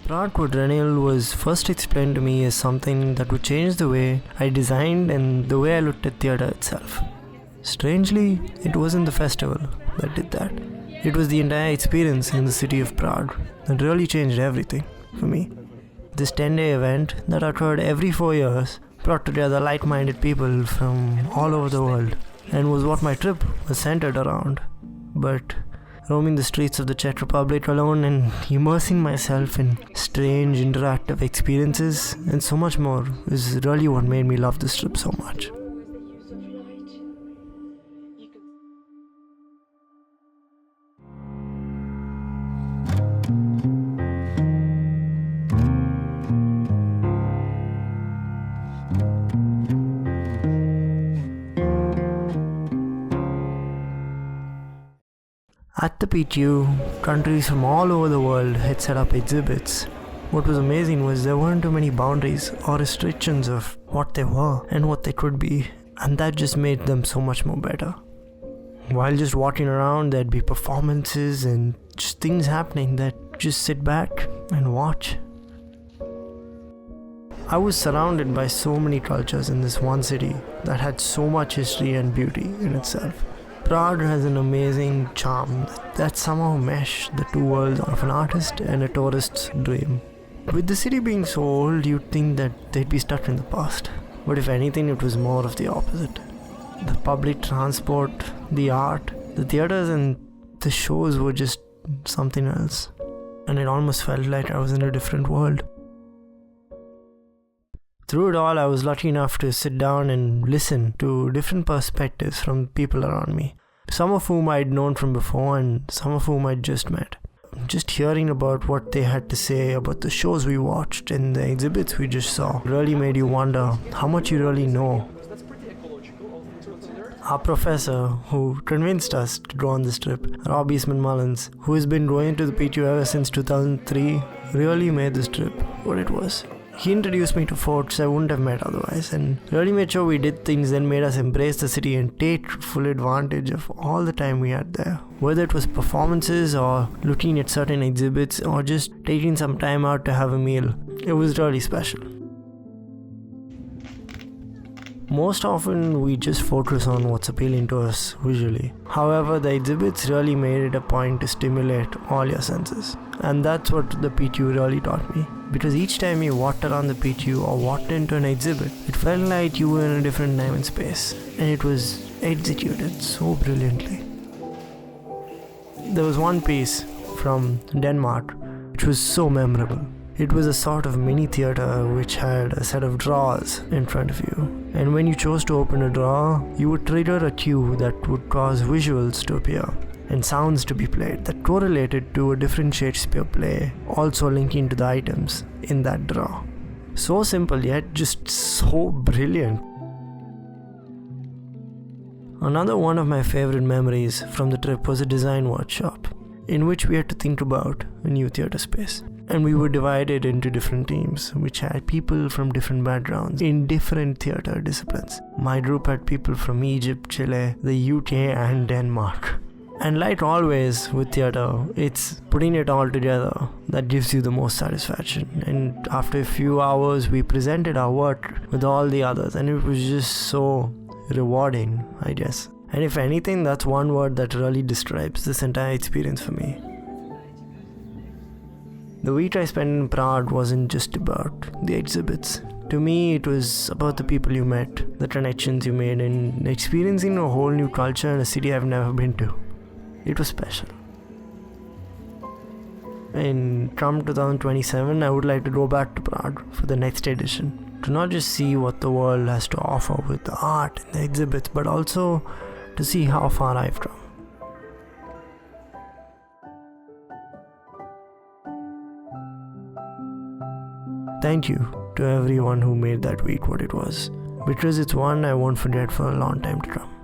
Prague Quadrennial was first explained to me as something that would change the way I designed and the way I looked at theatre itself. Strangely, it wasn't the festival that did that. It was the entire experience in the city of Prague that really changed everything for me. This 10-day event that occurred every 4 years brought together like-minded people from all over the world and was what my trip was centered around. But roaming the streets of the Czech Republic alone and immersing myself in strange interactive experiences and so much more is really what made me love this trip so much. At the PTU, countries from all over the world had set up exhibits. What was amazing was there weren't too many boundaries or restrictions of what they were and what they could be, and that just made them so much more better. While just walking around, there'd be performances and just things happening that just sit back and watch. I was surrounded by so many cultures in this one city that had so much history and beauty in itself. Prague has an amazing charm that somehow mesh the two worlds of an artist and a tourist's dream. With the city being so old, you'd think that they'd be stuck in the past. But if anything, it was more of the opposite. The public transport, the art, the theatres and the shows were just something else. And it almost felt like I was in a different world. Through it all, I was lucky enough to sit down and listen to different perspectives from people around me. Some of whom I'd known from before and some of whom I'd just met. Just hearing about what they had to say about the shows we watched and the exhibits we just saw really made you wonder how much you really know. Our professor who convinced us to go on this trip, Rob Eastman-Mullins, who has been going to the PTU ever since 2003, really made this trip what it was. He introduced me to folks I wouldn't have met otherwise and really made sure we did things that made us embrace the city and take full advantage of all the time we had there. Whether it was performances or looking at certain exhibits or just taking some time out to have a meal, it was really special. Most often we just focus on what's appealing to us visually. However, the exhibits really made it a point to stimulate all your senses. And that's what the PTU really taught me. Because each time you walked around the PTU or walked into an exhibit, it felt like you were in a different time and space. And it was executed so brilliantly. There was one piece from Denmark which was so memorable. It was a sort of mini theatre which had a set of drawers in front of you. And when you chose to open a drawer, you would trigger a cue that would cause visuals to appear and sounds to be played that correlated to a different Shakespeare play, also linking to the items in that drawer. So simple yet just so brilliant. Another one of my favorite memories from the trip was a design workshop in which we had to think about a new theatre space. And we were divided into different teams, which had people from different backgrounds in different theatre disciplines. My group had people from Egypt, Chile, the UK and Denmark. And like always with theatre, it's putting it all together that gives you the most satisfaction. And after a few hours, we presented our work with all the others and it was just so rewarding, I guess. And if anything, that's one word that really describes this entire experience for me. The week I spent in Prague wasn't just about the exhibits. To me, it was about the people you met, the connections you made, and experiencing a whole new culture in a city I've never been to. It was special. In come 2027, I would like to go back to Prague for the next edition. To not just see what the world has to offer with the art and the exhibits, but also to see how far I've come. Thank you to everyone who made that week what it was, because it's one I won't forget for a long time to come.